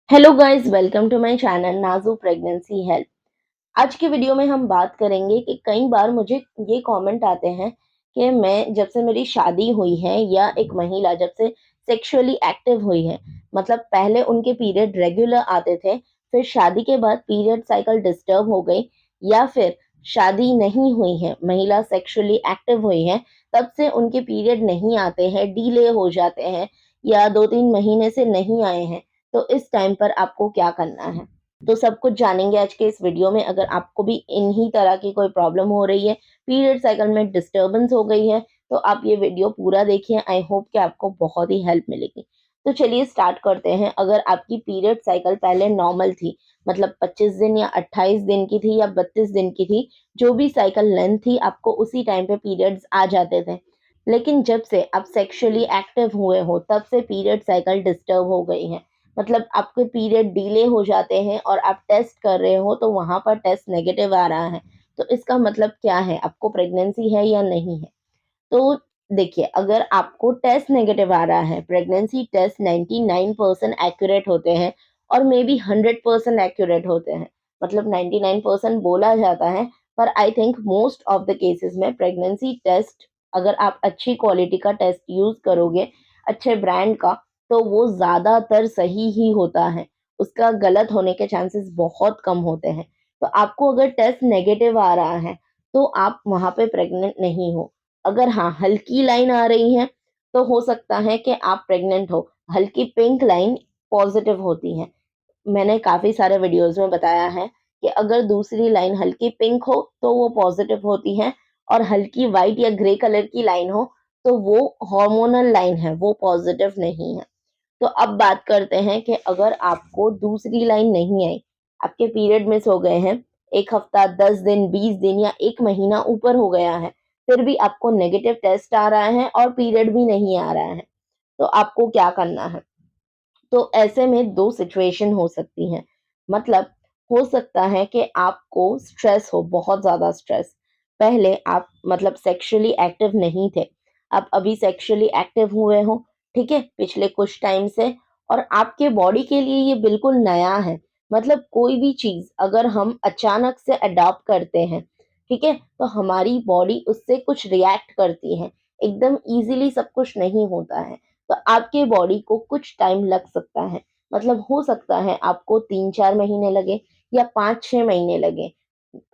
Hello guys, welcome to my channel Nazu pregnancy help. आज के video में हम बात करेंगे कि कई बार मुझे ये कमेंट आते हैं कि मैं जब से मेरी शादी हुई है या एक महिला जब से सेक्सुअली एक्टिव हुई है, मतलब पहले उनके पीरियड रेगुलर आते थे, फिर शादी के बाद पीरियड साइकिल डिस्टर्ब हो गई, या फिर शादी नहीं हुई है, महिला सेक्सुअली एक्टिव हुई है, तब से उनके पीरियड नहीं आते हैं, डिले हो जाते हैं या 2-3 महीने से नहीं आए हैं। तो इस टाइम पर आपको क्या करना है? तो सब कुछ जानेंगे आज के इस वीडियो में। अगर आपको भी इन्हीं तरह की कोई प्रॉब्लम हो रही है, पीरियड साइकिल में डिस्टर्बेंस हो गई है, तो आप ये वीडियो पूरा देखिए। आई होप कि आपको बहुत ही हेल्प मिलेगी। तो चलिए स्टार्ट करते हैं। अगर आपकी पीरियड साइकिल पहले नॉर्मल थी, मतलब 25 दिन या 28 दिन की थी या 32 दिन की थी, जो भी साइकिल लेंथ थी, आपको उसी टाइम पे पीरियड्स आ जाते थे। लेकिन जब से आप सेक्सुअली एक्टिव हुए हो, तब से पीरियड साइकिल डिस्टर्ब हो गई है। मतलब आपके पीरियड डिले हो जाते हैं और आप टेस्ट कर रहे हो तो वहाँ पर टेस्ट नेगेटिव आ रहा है। तो इसका मतलब क्या है? आपको प्रेगनेंसी है या नहीं है? तो देखिए, अगर आपको टेस्ट नेगेटिव आ रहा है, प्रेगनेंसी टेस्ट 99% एक्यूरेट होते हैं और मे बी 100% एक्यूरेट होते हैं। मतलब 99% बोला जाता है, पर I think most of the cases में प्रेगनेंसी टेस्ट, अगर आप अच्छी क्वालिटी का टेस्ट यूज़ करोगे, अच्छे ब्रांड का, तो वो ज़्यादातर सही ही होता है। उसका गलत होने के चांसेस बहुत कम होते हैं। तो आपको अगर टेस्ट नेगेटिव आ रहा है, तो आप वहाँ पे प्रेग्नेंट नहीं हो। अगर हाँ, हल्की लाइन आ रही है, तो हो सकता है कि आप प्रेग्नेंट हो। हल्की पिंक लाइन पॉज़िटिव होती है। मैंने काफ़ी सारे वीडियोज़ में बताया है कि अगर दूसरी लाइन हल्की पिंक हो, तो वो पॉज़िटिव होती है, और हल्की व्हाइट या ग्रे कलर की लाइन हो, तो वो हार्मोनल लाइन है, वो पॉज़िटिव नहीं है। तो अब बात करते हैं कि अगर आपको दूसरी लाइन नहीं आई, आपके पीरियड मिस हो गए हैं, 1 हफ्ता, 10 दिन, 20 दिन या 1 महीना ऊपर हो गया है, फिर भी आपको नेगेटिव टेस्ट आ रहा है और पीरियड भी नहीं आ रहा है, तो आपको क्या करना है? तो ऐसे में 2 सिचुएशन हो सकती हैं। मतलब हो सकता है कि आपको स्ट्रेस हो, बहुत ज़्यादा स्ट्रेस। पहले आप मतलब सेक्सुअली एक्टिव नहीं थे, आप अभी सेक्सुअली एक्टिव हुए हो, ठीक है? पिछले कुछ टाइम से, और आपके बॉडी के लिए ये बिल्कुल नया है। मतलब कोई भी चीज़ अगर हम अचानक से अडॉप्ट करते हैं, ठीक है? तो हमारी बॉडी उससे कुछ रिएक्ट करती है। एकदम ईज़िली सब कुछ नहीं होता है। तो आपके बॉडी को कुछ टाइम लग सकता है। मतलब हो सकता है आपको 3-4 महीने लगे या 5-6 महीने लगे,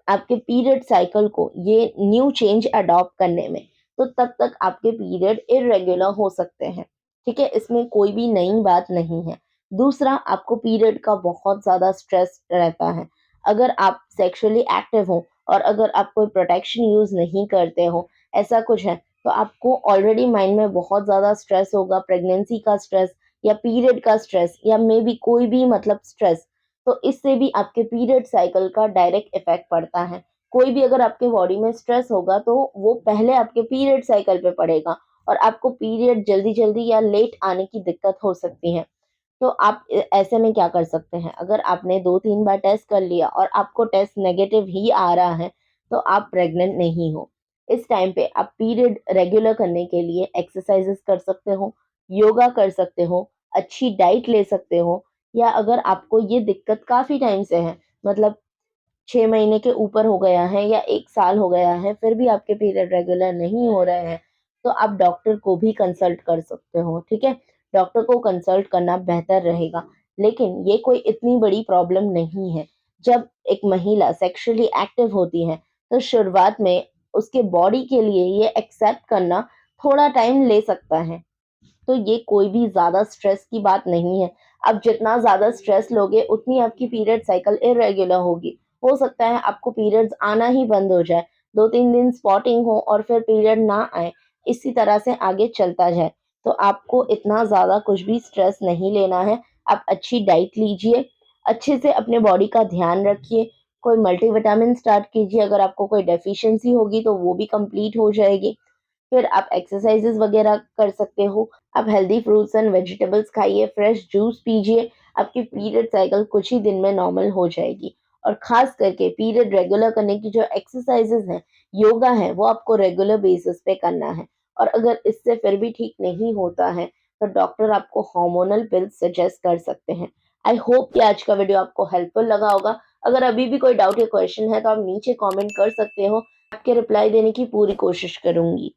आपके पीरियड साइकिल को ये न्यू चेंज अडॉप्ट करने में। तो तब तक आपके पीरियड इर्रेगुलर हो सकते हैं, ठीक है? इसमें कोई भी नई बात नहीं है। दूसरा, आपको पीरियड का बहुत ज़्यादा स्ट्रेस रहता है। अगर आप सेक्सुअली एक्टिव हो और अगर आप कोई प्रोटेक्शन यूज़ नहीं करते हो, ऐसा कुछ है, तो आपको ऑलरेडी माइंड में बहुत ज़्यादा स्ट्रेस होगा, प्रेगनेंसी का स्ट्रेस या पीरियड का स्ट्रेस या मे बी कोई भी मतलब स्ट्रेस। तो इससे भी आपके पीरियड साइकिल का डायरेक्ट इफ़ेक्ट पड़ता है। कोई भी अगर आपके बॉडी में स्ट्रेस होगा, तो वो पहले आपके पीरियड साइकिल पे पड़ेगा और आपको पीरियड जल्दी-जल्दी या लेट आने की दिक्कत हो सकती है। तो आप ऐसे में क्या कर सकते हैं? अगर आपने 2-3 बार टेस्ट कर लिया और आपको टेस्ट नेगेटिव ही आ रहा है, तो आप प्रेग्नेंट नहीं हो। इस टाइम पे आप पीरियड रेगुलर करने के लिए एक्सरसाइज़ेज़ कर सकते हो, योगा कर सकते हो, अच्छी डाइट ले सकते हो, या अगर आपको ये दिक्कत काफ़ी टाइम से है, मतलब 6 महीने के ऊपर हो गया है या 1 साल हो गया है, फिर भी आपके पीरियड रेगुलर नहीं हो रहे हैं, तो आप डॉक्टर को भी कंसल्ट कर सकते हो, ठीक है? डॉक्टर को कंसल्ट करना बेहतर रहेगा। लेकिन ये कोई इतनी बड़ी प्रॉब्लम नहीं है। जब एक महिला सेक्सुअली एक्टिव होती है, तो शुरुआत में उसके बॉडी के लिए ये एक्सेप्ट करना थोड़ा टाइम ले सकता है। तो ये कोई भी ज़्यादा स्ट्रेस की बात नहीं है। आप जितना ज़्यादा स्ट्रेस लोगे, उतनी आपकी पीरियड साइकिल इर्रेगुलर होगी। हो सकता है आपको पीरियड्स आना ही बंद हो जाए, 2-3 दिन स्पॉटिंग हो और फिर पीरियड ना आए, इसी तरह से आगे चलता जाए। तो आपको इतना ज़्यादा कुछ भी स्ट्रेस नहीं लेना है। आप अच्छी डाइट लीजिए, अच्छे से अपने बॉडी का ध्यान रखिए, कोई मल्टीविटामिन स्टार्ट कीजिए, अगर आपको कोई डेफिशिएंसी होगी तो वो भी कंप्लीट हो जाएगी। फिर आप एक्सरसाइज़ेज़ वगैरह कर सकते हो। आप हेल्दी फ्रूट्स एंड वेजिटेबल्स खाइए, फ्रेश जूस पीजिए, आपकी पीरियड साइकिल कुछ ही दिन में नॉर्मल हो जाएगी। और ख़ास करके पीरियड रेगुलर करने की जो एक्सरसाइज़ेज़ हैं, योगा है, वो आपको रेगुलर बेसिस पे करना है। और अगर इससे फिर भी ठीक नहीं होता है, तो डॉक्टर आपको हार्मोनल पिल्स सजेस्ट कर सकते हैं। आई होप कि आज का वीडियो आपको हेल्पफुल लगा होगा। अगर अभी भी कोई डाउट या क्वेश्चन है तो आप नीचे कमेंट कर सकते हो। आपके रिप्लाई देने की पूरी कोशिश करूँगी।